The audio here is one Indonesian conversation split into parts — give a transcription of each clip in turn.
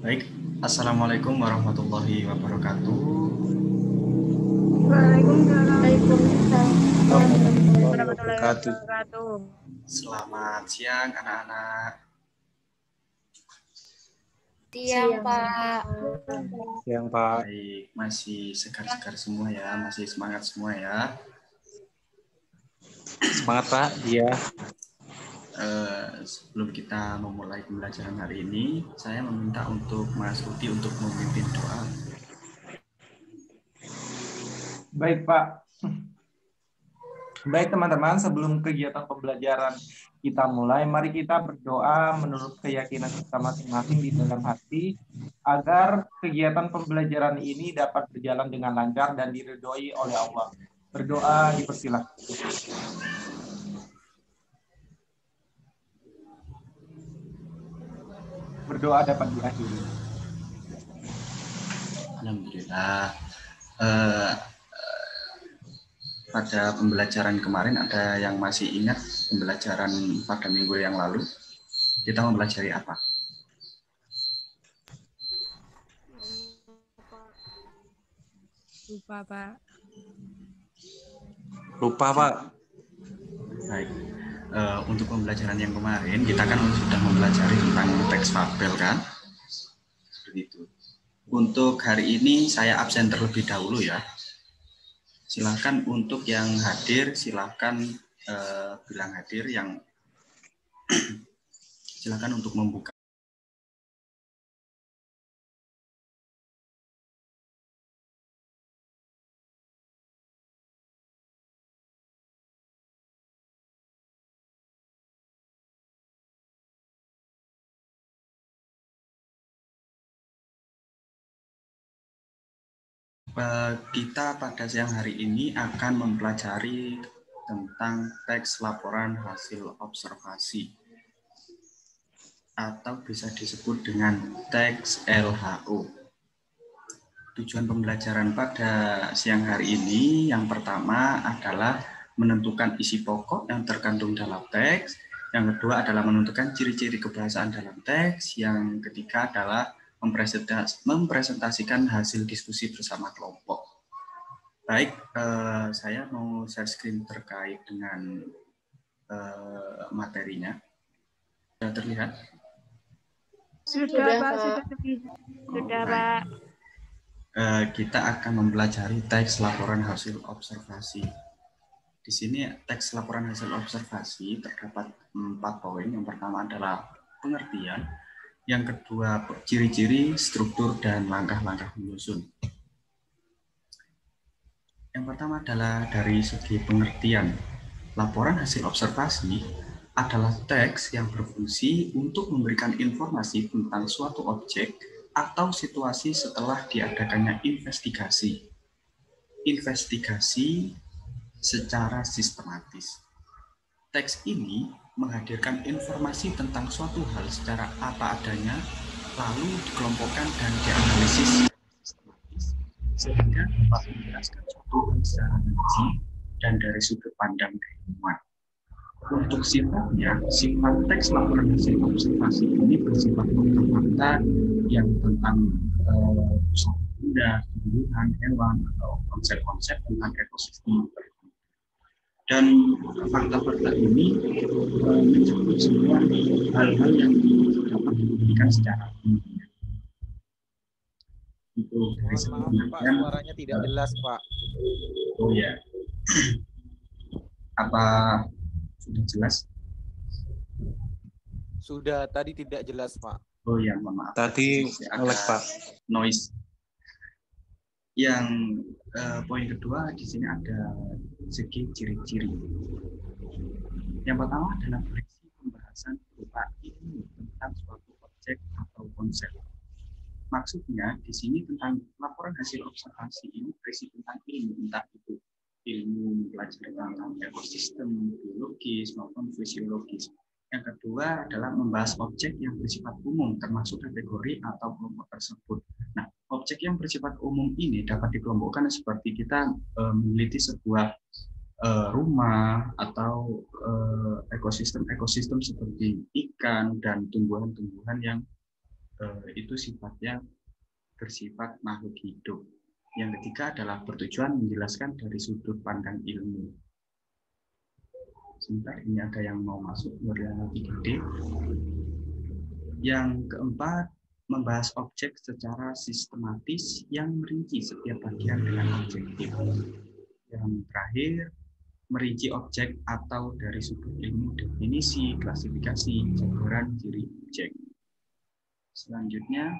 Baik, Assalamualaikum warahmatullahi wabarakatuh. Waalaikumsalam warahmatullahi Wabarakatuh. wabarakatuh. Selamat siang anak-anak. Siang, Pak. Siang, Pak. Baik, masih segar-segar semua ya, masih semangat semua ya. Semangat, Pak. Iya. Sebelum kita memulai pembelajaran hari ini, saya meminta untuk Mas Rudi untuk memimpin doa. Baik, Pak. Baik, teman-teman, sebelum kegiatan pembelajaran kita mulai, mari kita berdoa menurut keyakinan kita masing-masing di dalam hati, agar kegiatan pembelajaran ini dapat berjalan dengan lancar dan diridhoi oleh Allah. Berdoa dipersilakan. Berdoa dapat diakhiri. Alhamdulillah. Pada pembelajaran kemarin ada yang masih ingat pembelajaran pada minggu yang lalu? Kita mempelajari apa? Lupa, Pak. Lupa, Pak. Baik. Untuk pembelajaran yang kemarin kita kan sudah mempelajari tentang teks fabel kan? Seperti itu. Untuk hari ini saya absen terlebih dahulu ya. Silakan untuk yang hadir silakan bilang hadir, yang silakan untuk membuka. Kita pada siang hari ini akan mempelajari tentang teks laporan hasil observasi atau bisa disebut dengan teks LHO. Tujuan pembelajaran pada siang hari ini yang pertama adalah menentukan isi pokok yang terkandung dalam teks, yang kedua adalah menentukan ciri-ciri kebahasaan dalam teks, yang ketiga adalah mempresentasikan hasil diskusi bersama kelompok. Baik, saya mau share screen terkait dengan materinya. Sudah terlihat? Sudah, Pak. Sudah terlihat. Sudah, Pak. Kita akan mempelajari teks laporan hasil observasi. Di sini teks laporan hasil observasi terdapat 4 poin. Yang pertama adalah pengertian, yang kedua ciri-ciri, struktur, dan langkah-langkah menyusun. Yang pertama adalah dari segi pengertian. Laporan hasil observasi adalah teks yang berfungsi untuk memberikan informasi tentang suatu objek atau situasi setelah diadakannya investigasi. Investigasi secara sistematis. Teks ini menghadirkan informasi tentang suatu hal secara apa adanya, lalu dikelompokkan dan dianalisis sistematis, sehingga dapat menjelaskan suatu hal secara rinci dan dari sudut pandang keilmuan. Untuk sifatnya, sifat teks laporan hasil observasi ini bersifat fakta-fakta yang tentang benda, tumbuhan, hewan, atau konsep-konsep tentang ekosistem. Dan fakta-fakta ini mencakup semua hal-hal yang dapat diberikan secara umum. Itu dari Maaf, Pak, suaranya tidak jelas, Pak. Oh ya. Apa sudah jelas? Sudah, tadi tidak jelas, Pak. Oh ya, mohon maaf. Tadi Ada Pak. Noise. Yang poin kedua di sini ada segi ciri-ciri. Yang pertama adalah koleksi pembahasan berupa ilmu tentang suatu objek atau konsep. Maksudnya di sini tentang laporan hasil observasi ini berisi tentang ilmu, entah itu ilmu mempelajari tentang ekosistem, biologis maupun fisiologis. Yang kedua adalah membahas objek yang bersifat umum termasuk kategori atau kelompok tersebut. Nah, objek yang bersifat umum ini dapat dikelompokkan seperti kita meneliti sebuah rumah atau ekosistem seperti ikan dan tumbuhan-tumbuhan yang itu sifatnya bersifat makhluk hidup. Yang ketiga adalah bertujuan menjelaskan dari sudut pandang ilmu. Sebentar, ini ada yang mau masuk, lebih gede. Yang keempat, membahas objek secara sistematis yang merinci setiap bagian dengan objektif. Yang terakhir, merinci objek atau dari sudut ilmu definisi, klasifikasi, campuran ciri objek. Selanjutnya,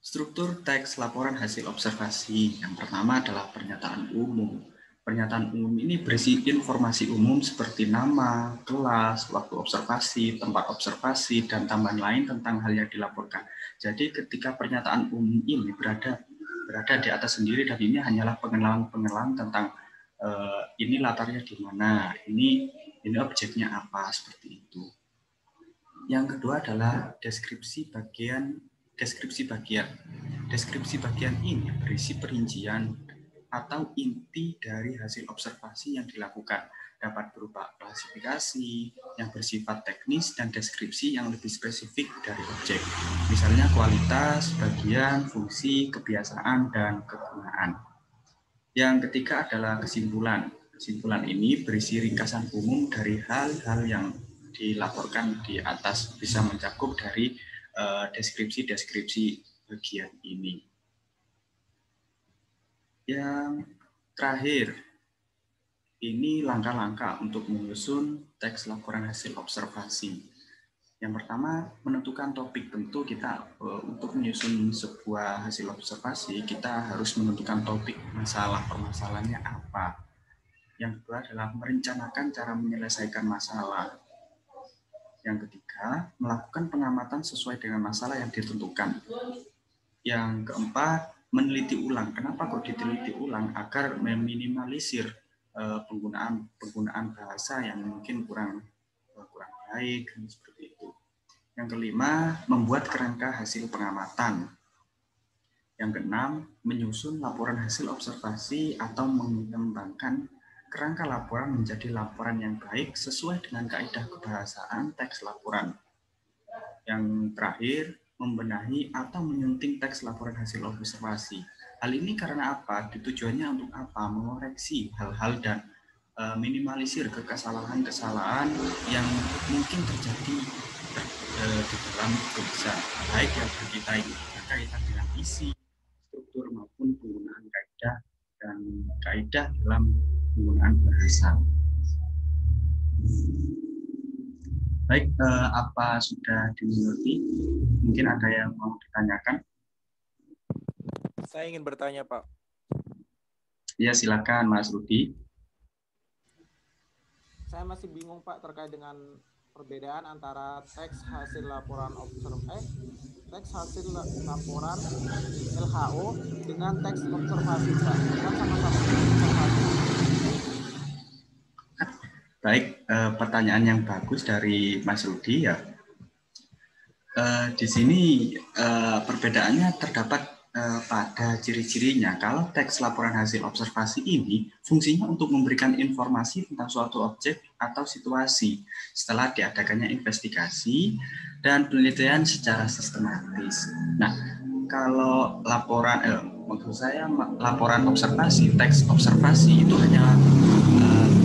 struktur teks laporan hasil observasi. Yang pertama adalah pernyataan umum. Pernyataan umum ini berisi informasi umum seperti nama, kelas, waktu observasi, tempat observasi, dan tambahan lain tentang hal yang dilaporkan. Jadi ketika pernyataan umum ini berada di atas sendiri dan ini hanyalah pengenalan tentang ini latarnya di mana, ini objeknya apa, seperti itu. Yang kedua adalah deskripsi bagian. Deskripsi bagian ini berisi perincian atau inti dari hasil observasi yang dilakukan. Dapat berupa klasifikasi yang bersifat teknis dan deskripsi yang lebih spesifik dari objek. Misalnya kualitas, bagian, fungsi, kebiasaan, dan kegunaan. Yang ketiga adalah kesimpulan. Kesimpulan ini berisi ringkasan umum dari hal-hal yang dilaporkan di atas, bisa mencakup dari deskripsi bagian ini. Yang terakhir, ini langkah-langkah untuk menyusun teks laporan hasil observasi. Yang pertama, menentukan topik. Tentu kita untuk menyusun sebuah hasil observasi, kita harus menentukan topik permasalahannya apa. Yang kedua adalah merencanakan cara menyelesaikan masalah. Yang ketiga, melakukan pengamatan sesuai dengan masalah yang ditentukan. Yang keempat, meneliti ulang. Kenapa kok diteliti ulang? Agar meminimalisir penggunaan bahasa yang mungkin kurang baik, seperti itu. Yang kelima, membuat kerangka hasil pengamatan. Yang keenam, menyusun laporan hasil observasi atau mengembangkan kerangka laporan menjadi laporan yang baik sesuai dengan kaidah kebahasaan teks laporan. Yang terakhir, membenahi atau menyunting teks laporan hasil observasi. Hal ini karena apa? Tujuannya untuk apa? Mengoreksi hal-hal dan minimalisir kesalahan-kesalahan yang mungkin terjadi di dalam tulisan, baik yang berkaitan dengan isi, struktur maupun penggunaan kaidah dan kaidah dalam penggunaan bahasa. Baik, apa sudah dimengerti? Mungkin ada yang mau ditanyakan? Saya ingin bertanya, Pak. Ya, silakan Mas Rudi. Saya masih bingung, Pak, terkait dengan perbedaan antara teks hasil laporan teks hasil laporan LHO dengan teks observasi, Pak. Kan sama-sama observasi. Baik, pertanyaan yang bagus dari Mas Rudi ya. Di sini perbedaannya terdapat pada ciri-cirinya. Kalau teks laporan hasil observasi ini fungsinya untuk memberikan informasi tentang suatu objek atau situasi setelah diadakannya investigasi dan penelitian secara sistematis. Nah, kalau laporan observasi, teks observasi itu hanya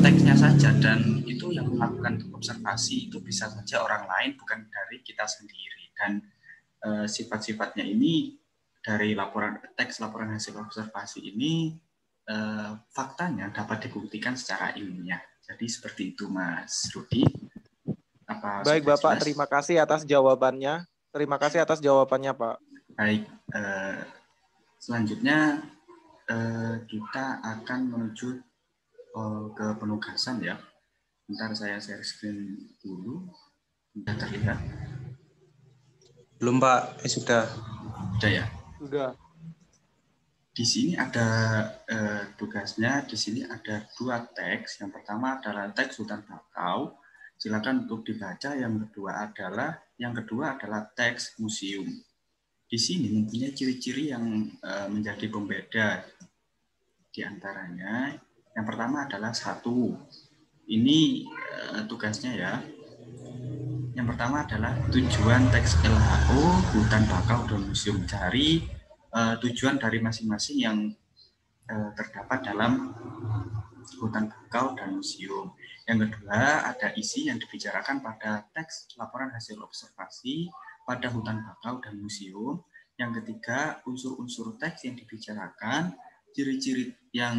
teksnya saja, dan itu yang melakukan observasi itu bisa saja orang lain, bukan dari kita sendiri. Dan sifat-sifatnya ini dari teks laporan hasil observasi ini faktanya dapat dibuktikan secara ilmiah. Jadi seperti itu, Mas Rudi. Baik, Bapak, jelas? Terima kasih atas jawabannya. Terima kasih atas jawabannya, Pak. Baik, selanjutnya kita akan menuju ke penugasan ya. Bentar, saya share screen dulu. Sudah terlihat? Belum, Pak. Sudah. Sudah ya? Sudah. Di sini ada tugasnya. Di sini ada 2 teks. Yang pertama adalah teks hutan bakau. Silakan untuk dibaca. Yang kedua adalah teks museum. Di sini mempunyai ciri-ciri yang menjadi pembeda. Di antaranya Yang pertama adalah 1. Ini tugasnya ya. Yang pertama adalah tujuan teks LHO, hutan bakau, dan museum. Cari tujuan dari masing-masing yang terdapat dalam hutan bakau dan museum. Yang kedua, ada isi yang dibicarakan pada teks laporan hasil observasi pada hutan bakau dan museum. Yang ketiga, unsur-unsur teks yang dibicarakan. Ciri-ciri yang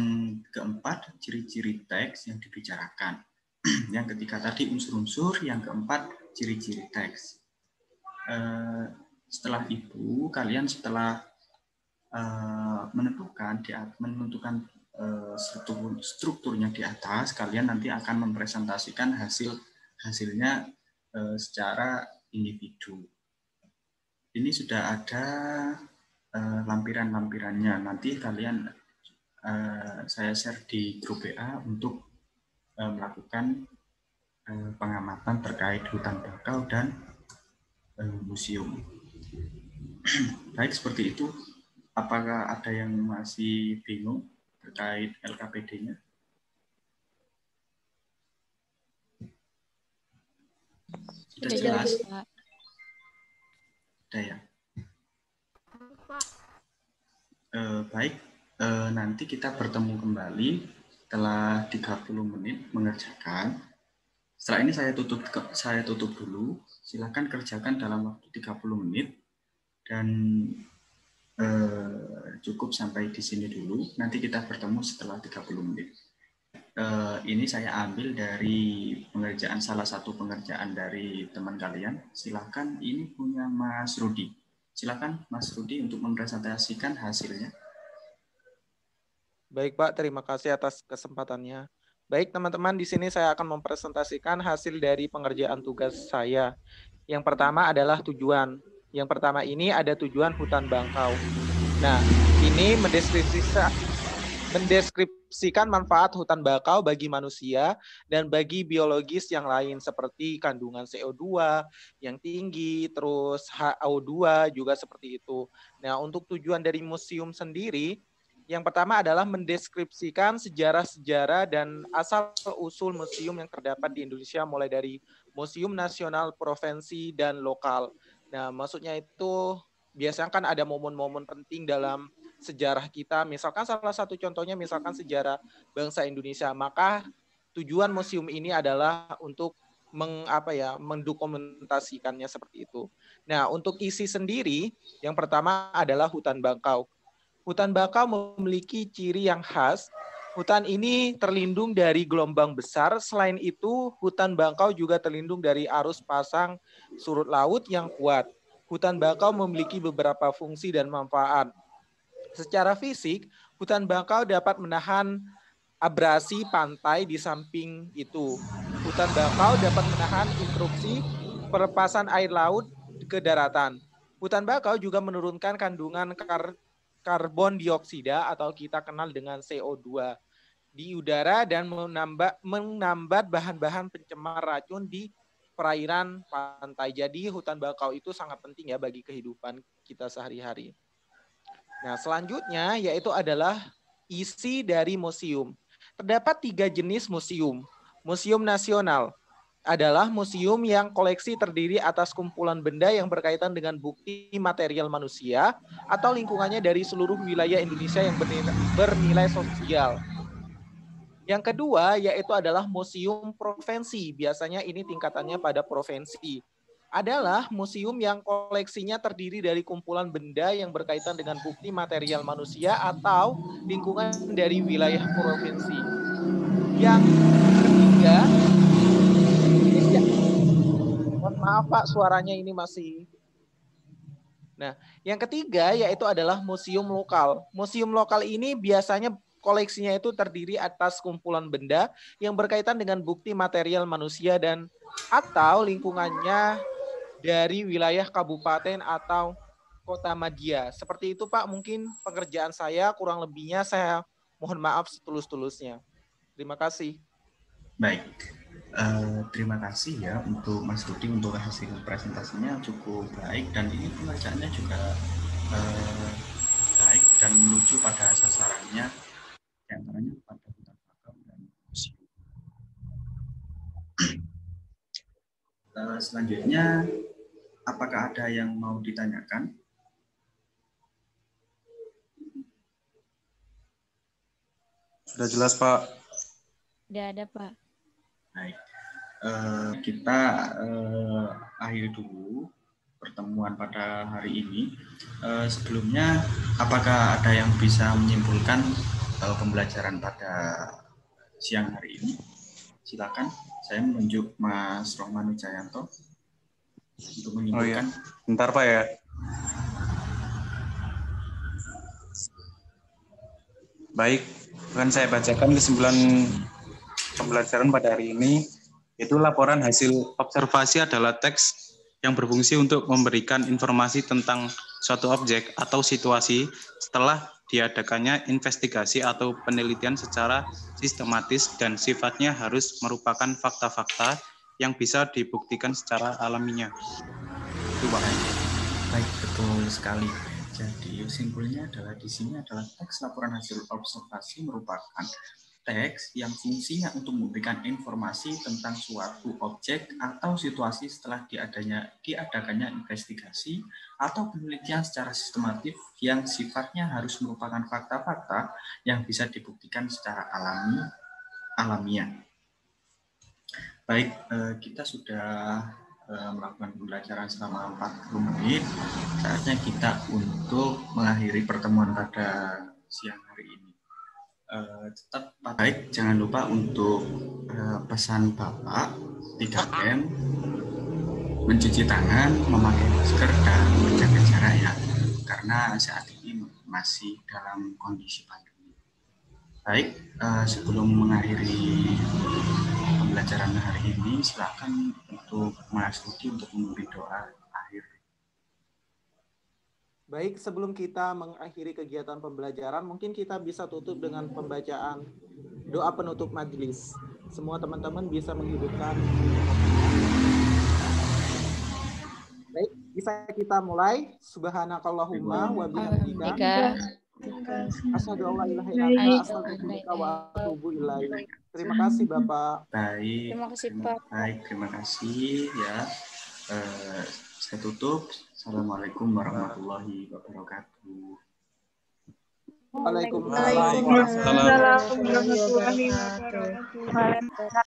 keempat, ciri-ciri teks yang dibicarakan. Yang ketiga tadi unsur-unsur, yang keempat ciri-ciri teks. Setelah itu, kalian setelah menentukan strukturnya di atas, kalian nanti akan mempresentasikan hasilnya secara individu. Ini sudah ada lampiran-lampirannya. Nanti kalian saya share di grup WA untuk melakukan pengamatan terkait hutan bakau dan museum. Baik, seperti itu. Apakah ada yang masih bingung terkait LKPD-nya? Sudah jelas? Sudah ya? Baik, nanti kita bertemu kembali setelah 30 menit mengerjakan. Setelah ini saya tutup dulu. Silakan kerjakan dalam waktu 30 menit. Dan cukup sampai di sini dulu. Nanti kita bertemu setelah 30 menit. Ini saya ambil dari salah satu pengerjaan dari teman kalian. Silakan, ini punya Mas Rudi. Silakan Mas Rudi untuk mempresentasikan hasilnya. Baik Pak, terima kasih atas kesempatannya. Baik teman-teman, di sini saya akan mempresentasikan hasil dari pengerjaan tugas saya. Yang pertama adalah tujuan. Yang pertama ini ada tujuan hutan bakau. Nah, ini mendeskripsikan manfaat hutan bakau bagi manusia dan bagi biologis yang lain seperti kandungan CO2 yang tinggi, terus HO2 juga seperti itu. Nah, untuk tujuan dari museum sendiri, yang pertama adalah mendeskripsikan sejarah-sejarah dan asal-usul museum yang terdapat di Indonesia mulai dari museum nasional, provinsi, dan lokal. Nah, maksudnya itu biasanya kan ada momen-momen penting dalam sejarah kita. Misalkan salah satu contohnya misalkan sejarah bangsa Indonesia. Maka tujuan museum ini adalah untuk mendokumentasikannya seperti itu. Nah, untuk isi sendiri, yang pertama adalah hutan bakau. Hutan bakau memiliki ciri yang khas. Hutan ini terlindung dari gelombang besar. Selain itu, hutan bakau juga terlindung dari arus pasang surut laut yang kuat. Hutan bakau memiliki beberapa fungsi dan manfaat. Secara fisik, hutan bakau dapat menahan abrasi pantai. Di samping itu, hutan bakau dapat menahan interupsi pelepasan air laut ke daratan. Hutan bakau juga menurunkan kandungan karbon dioksida atau kita kenal dengan CO2 di udara dan menambah bahan-bahan pencemar racun di perairan pantai. Jadi hutan bakau itu sangat penting ya bagi kehidupan kita sehari-hari. Nah, selanjutnya yaitu adalah isi dari museum. Terdapat 3 jenis museum. Museum nasional adalah museum yang koleksi terdiri atas kumpulan benda yang berkaitan dengan bukti material manusia atau lingkungannya dari seluruh wilayah Indonesia yang bernilai sosial. Yang kedua yaitu adalah museum provinsi. Biasanya ini tingkatannya pada provinsi. Adalah museum yang koleksinya terdiri dari kumpulan benda yang berkaitan dengan bukti material manusia atau lingkungan dari wilayah provinsi. Yang ketiga, maaf Pak, suaranya ini masih. Nah, yang ketiga yaitu adalah museum lokal. Museum lokal ini biasanya koleksinya itu terdiri atas kumpulan benda yang berkaitan dengan bukti material manusia dan atau lingkungannya dari wilayah kabupaten atau kota madya. Seperti itu Pak, mungkin pekerjaan saya, kurang lebihnya saya mohon maaf setulus-tulusnya. Terima kasih. Baik, terima kasih ya untuk Mas Rudi untuk hasil presentasinya cukup baik dan ini pengerjaannya juga baik dan menuju pada sasarannya, diantaranya pada hutan bakau Selanjutnya, apakah ada yang mau ditanyakan? Sudah jelas, Pak. Udah ada, Pak. Baik. Kita akhiri dulu pertemuan pada hari ini. Sebelumnya, apakah ada yang bisa menyimpulkan pembelajaran pada siang hari ini? Silakan, saya menunjuk Mas Rohman Wijayanto untuk menyimpulkan. Oh iya, bentar Pak ya. Baik, akan saya bacakan kesimpulan pembelajaran pada hari ini. Itu laporan hasil observasi adalah teks yang berfungsi untuk memberikan informasi tentang suatu objek atau situasi setelah diadakannya investigasi atau penelitian secara sistematis dan sifatnya harus merupakan fakta-fakta yang bisa dibuktikan secara alaminya. Itu Pak. Baik, betul sekali. Jadi simpulnya adalah di sini adalah teks laporan hasil observasi merupakan teks yang fungsinya untuk memberikan informasi tentang suatu objek atau situasi setelah diadakannya investigasi atau penelitian secara sistematif yang sifatnya harus merupakan fakta-fakta yang bisa dibuktikan secara alamiah. Baik, kita sudah melakukan pembelajaran selama 40 menit. Saatnya kita untuk mengakhiri pertemuan pada siang hari ini. Tetap baik, jangan lupa untuk pesan Bapak 3M, mencuci tangan, memakai masker, dan menjaga jarak ya, karena saat ini masih dalam kondisi pandemi. Baik, sebelum mengakhiri pembelajaran hari ini, silakan untuk Mas Rudi untuk memberi doa akhir. Baik, sebelum kita mengakhiri kegiatan pembelajaran, mungkin kita bisa tutup dengan pembacaan doa penutup majelis. Semua teman-teman bisa menghidupkan. Baik, bisa kita mulai. Subhanakallahumma wa bihamdika. Asyhadu an la ilaha illa anta astaghfiruka wa atubu ilaik. Terima kasih Bapak. Baik. Terima kasih Pak. Baik, terima kasih ya. Saya tutup. Assalamualaikum warahmatullahi wabarakatuh. Waalaikumsalam Waalaikumsalam warahmatullahi wabarakatuh.